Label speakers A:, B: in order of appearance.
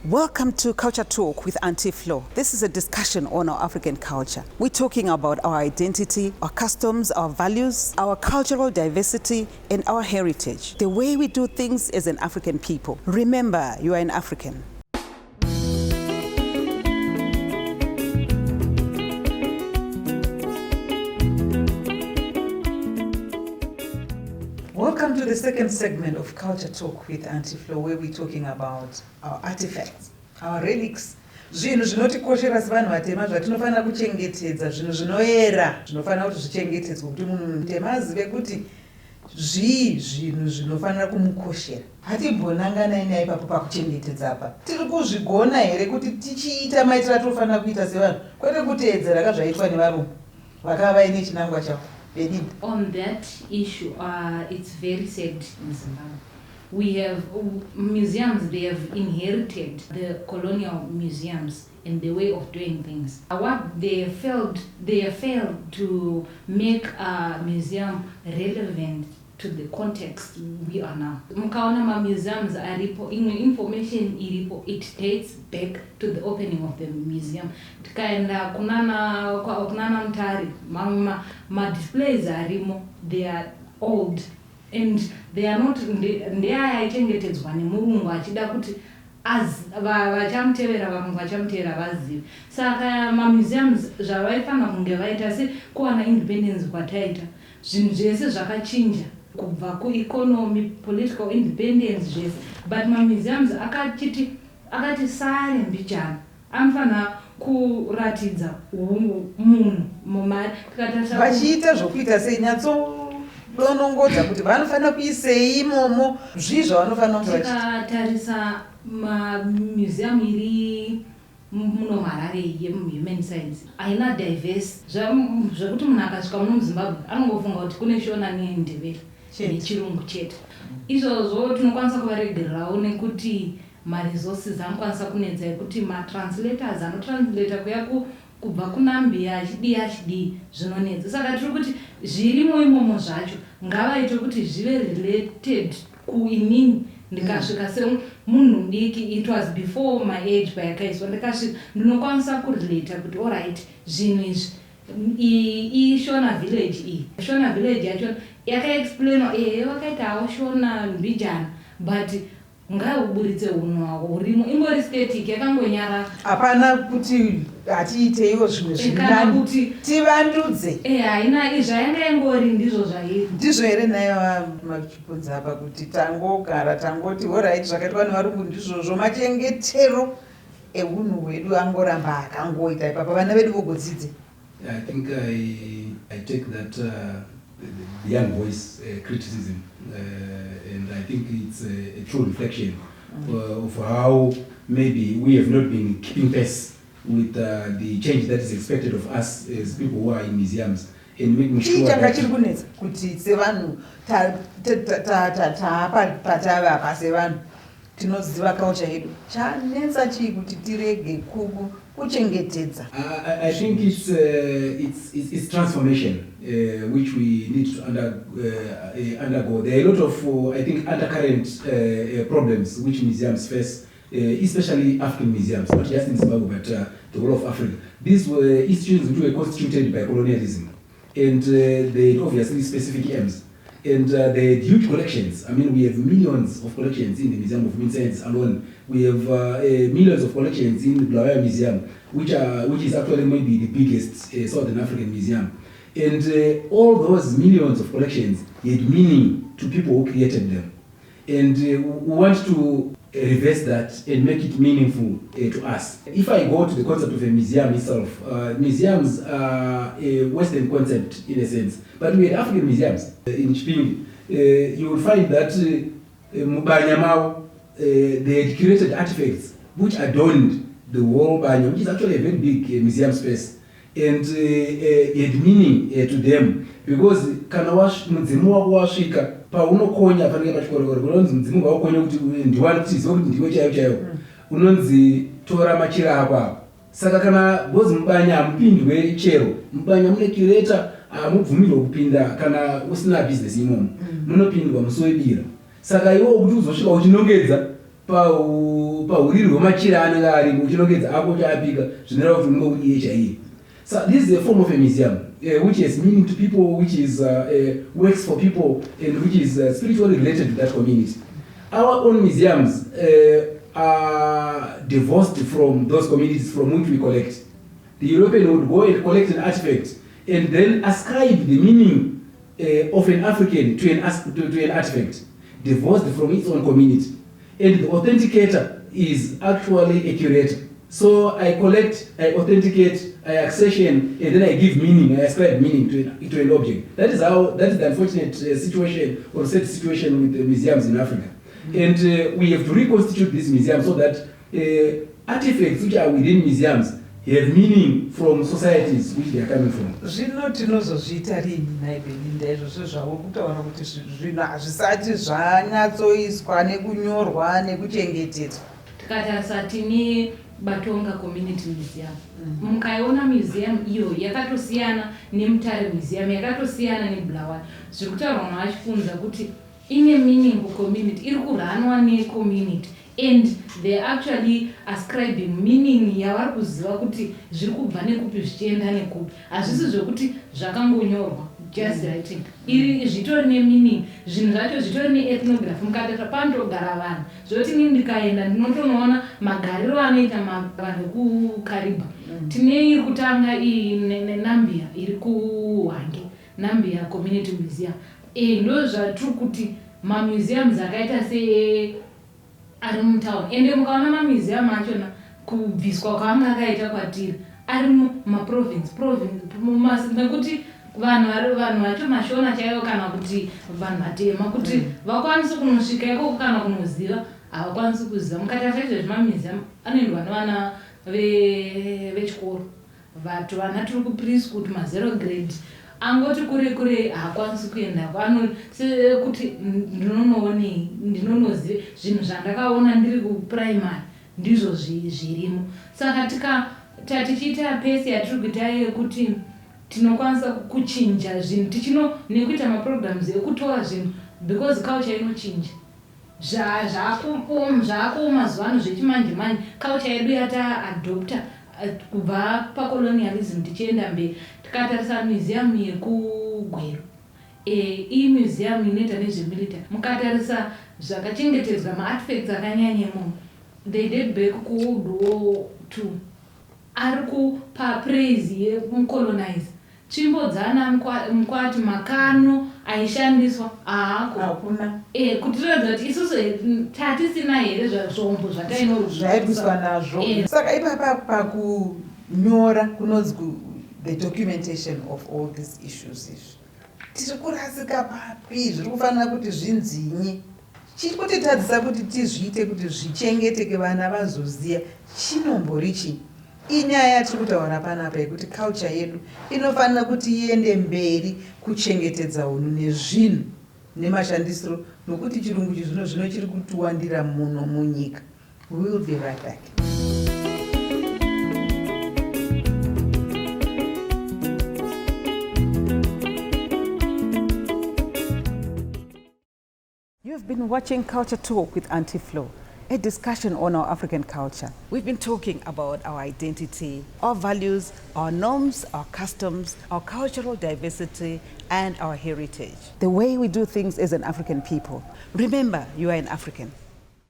A: Welcome to Culture Talk with Auntie Flo. This is a discussion on our African culture. We're talking about our identity, our customs, our values, our cultural diversity, and our heritage. The way we do things as an African people. Remember, you are an African. Welcome to the second segment of Culture Talk with Auntie Flo, where we're talking about our artifacts, our relics. Zvinhu zvinotikoshera sevanhu vatema zvatinofanira kuchengetedza, zvinhu zvinoera zvinofanira kuti zvichengetedzwe kuti munhu mutema azive kuti zvinhu zvinofanira kumukoshera. Hatimbonanganai naye ipapo pakuchengetedza apa. Tiri kuzvigona here kuti tichiita maitiro atofanira kuita sevanhu, kwete kuteedzera kazvaitwa nevarungu vakava vaine chinangwa chavo.
B: On that issue, it's very sad in Zimbabwe. We have museums, they have inherited the colonial museums and the way of doing things. What they have failed to make a museum relevant to the context we are now. Mukaona ma museums aripo, information iripo, it dates back to the opening of the museum. Tikaenda kunana mtari, ma displays arimo, they are old and they are not, they are chengetedzwa nemurungu achida kuti vachamutevera vamwe vachamutevera vazive. Saka ma museums zvavaifana kunge vaita se kuwana independence kwataita, zvinhu zvese zvakachinja kubva ku-economy, political independence zvese, but ma-museums akati sare mbijana anofana kuratidza munhu mumari
A: vachiita zvokuita senyatso-donongodza kuti vanofanira kuisei imomo zvizvo vanofanira
B: tikatarisa ma-museum iri muno Harare yehuman science haina diverse zvekuti munhu akasvika muno muZimbabwe anongofunga kuti kune shona neNdebele nechirungu chete. Izvozvo tinokwanisa kuvaregererawo nekuti ma-resources anokwanisa kunetsa ekuti ma-translators anotranslata kuya kubva kunambia achidii zvinonetsa. Saka tiri kuti zvirimo imomo zvacho ngavaite kuti zvive related kuinini ndikasvika semunhu mudiki. It was before my age payakaiswa ndikasvika ndinokwanisa kurelata kuti alright zvinhu izvi ishona village iyi shona village yacho yakaexplainwa vakaitawo shona mbijana but ngauburitse unhu hwako urimo ingori static yakangonyara
A: hapana kuti hatiiteiwo zvimwe zvirinani kuti tivandudze
B: haina zvayanga ingori ndizvo zvairi
A: ndizvo here naye Chipunza apa kuti tangogara tangoti alright zvakaitwa nevarungu ndizvozvo machengetero eunhu hwedu angoramba akangoita ipapa vana vedu vogodzidze.
C: I think I take that the young boys' criticism, and I think it's a true reflection of how maybe we have not been keeping pace with the change that is expected of us as people who are in museums, and making sure that
A: kuti sevanhu patava sevanhu tinoziva culture yedu chanetsa chii kuti tirege kuchengetedza.
C: I think it's transformation which we need to undergo. There are a lot of I think undercurrent problems which museums face, especially African museums, not just in Zimbabwe but the whole of Africa. These were institutions which were constituted by colonialism, and they had obviously specific aims. And they had huge collections. I mean, we have millions of collections in the Museum of Human Science alone. We have millions of collections in the Bulawayo Museum, which is actually maybe the biggest Southern African museum. And all those millions of collections had meaning to people who created them. And we want to reverse that and make it meaningful to us. If I go to the concept of a museum itself, museums are a Western concept in a sense, but we had African museums in Chipinge. You will find that Mubanyamao, they had created artifacts which adorned the whole Banya, which is actually a very big museum space, and it had meaning to them because kana mudzimu wako wasvika paunokonya panenge pachikorokoro unonzi mudzimu wakonya kuti ndiwani kuti zive kuti ndiwe chaivo chaivo unonzi tora machira ako apo. Saka kana bozi mubanya hamupindwe chero, mubanya mune kireta hamubvumirwa kupinda kana usina business imomo, munopindwa musi webira. Saka iwo kuti uzosvika uchinongedza pauriri hwemachira anenge arimo uchinongedza ako chaapika zvinoreva kuti unenge uri chaiye. So this is a form of a museum which has meaning to people, which is works for people, and which is spiritually related to that community. Our own museums are divorced from those communities from which we collect. The European would go and collect an artifact and then ascribe the meaning of an African to an artifact, divorced from its own community. And the authenticator is actually a curator. So I collect, I authenticate, I accession, and then I give meaning, I ascribe meaning to an object. That is the unfortunate situation or sad situation with the museums in Africa. And we have to reconstitute this museum so that artifacts which are within museums have meaning from societies which they are coming from.
A: Zvino tinozozviita rini nai Belinda izvozvo zvavo kutaura kuti zvinhu hazvisati zvanyatsoiswa nekunyorwa nekuchengetedzwa.
B: Tikatarisa tine Batonga Community Museum. Mukaiona museum iyo yakatosiyana neMutare Museum, yakatosiyana neBulawayo. Zviri kutaurwa naChipunza kuti ine meaning community, iri kuranwa necommunity, and they actually ascribing meaning yavari kuziva kuti zviri kubva nekupi zvichienda nekupi. Hazvisi zvokuti zvakangonyorwa just writing. Iri zvitori nemeaning, zvinhu zvacho zvitori neethnography. Mukatarisa panotogara vanhu, zvoti inini ndikaenda ndinotonoona magariro anoita vanhu kuKariba. Tine iri kutanga iyi neNambia iri kuHwange, Nambia Community Museum. Ndo zvatiri kuti mamuseums akaita se ari mutauni, ende mukaona mamuseum achona kubviswa kwaanga akaita kwatiri ari mumaprovince nekuti vanhu vacho mashona chaivo kana kuti vanhu vatema kuti vakwanise kunosvika ikoko kana kunoziva havakwanisi kuziva. Mukatarisa izvezvi mamuseum anoendwa nevana vechikoro, vana tiri kupreschool kuti mazero grade angoti kure haakwanisi kuendako, kuti ndinonozive zvinhu zvandakaona ndiri kuprimary ndizvo zvirimo. Saka tichiita pesi yatiri kuita yekuti tinokwanisa kuchinja zvinhu nekuita maprograms ekutora zvinhu because culture inochinja. Zvaakuwo mazuva ano zvechimanje manje, culture yedu yataadopta kubva pacolonialism tichienda mberi. Tikatarisa museum yekuGweru, iyi museum inoita nezvemilitary. Mukatarisa zvakachengetedzwa maartifacts akanyanyemo, they date back kuWorld War II. Ari kupa praise yemucolonize. Tsvimbo dzana mukwati makano aishandiswa
A: hakuna.
B: Kuti tiradza kuti isusu tatisina here zvombo
A: zvairiswa nazvo. Saka ipapa pakunyora kunonzi the documentation of all these issues izvi tiri kurasika papi, zviri kufanira kuti zvinzinyi, chiri kutitadzisa kuti tizviite kuti zvichengeteke vana vazoziya chinombori chii. Inyaya yatiri kutaura panapa yekuti culture yedu inofanira kuti iende mberi kuchengetedza unhu nezvinhu nemashandisiro, nokuti chirungu zvino chiri kutiwandira muno munyika. We will be right back. You've been watching Culture Talk with Auntie Flo, a discussion on our African culture. We've been talking about our identity, our values, our norms, our customs, our cultural diversity, and our heritage. The way we do things as an African people. Remember, you are an African.